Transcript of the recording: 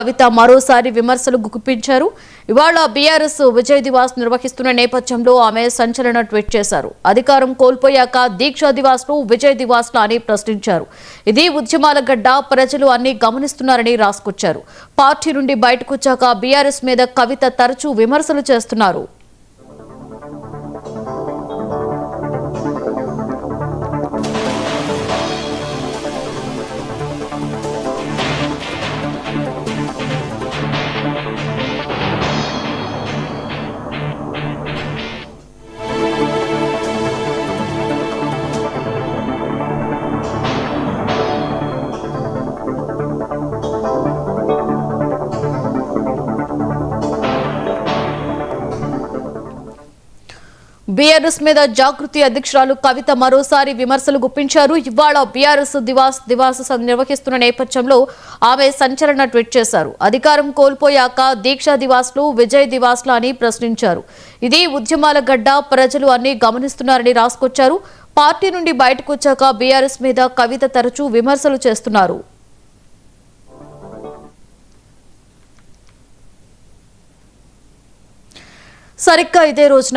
కవిత మరోసారి విమర్శలు గుప్పించారు. ఇవాళ బీఆర్ఎస్ విజయ్ దివాస్ నిర్వహిస్తున్న నేపథ్యంలో ఆమె సంచలన ట్వీట్ చేశారు. అధికారం కోల్పోయాక దీక్షా దివాస్ ను విజయ్ దివాస్ లా అని ప్రశ్నించారు. ఇది ఉద్యమాల గడ్డ, ప్రజలు అన్ని గమనిస్తున్నారని రాసుకొచ్చారు. పార్టీ నుండి బయటకొచ్చాక బీఆర్ఎస్ మీద కవిత తరచూ విమర్శలు చేస్తున్నారు. బీఆర్ఎస్ మీద జాగృతి అధ్యక్షురాలు కవిత మరోసారి విమర్శలు గుప్పించారు. ఇవాళ బీఆర్ఎస్ దివాస్ నిర్వహిస్తున్న నేపథ్యంలో ఆమె సంచలన ట్వీట్ చేశారు. అధికారం కోల్పోయాక దీక్షా దివాస్ ను విజయ్ దివాస్ లా అని ప్రశ్నించారు. ఇది ఉద్యమాల గడ్డ, ప్రజలు అన్ని గమనిస్తున్నారని రాసుకొచ్చారు. పార్టీ నుండి బయటకొచ్చాక బీఆర్ఎస్ మీద కవిత తరచూ విమర్శలు చేస్తున్నారు. సరిగ్గా ఇదే రోజున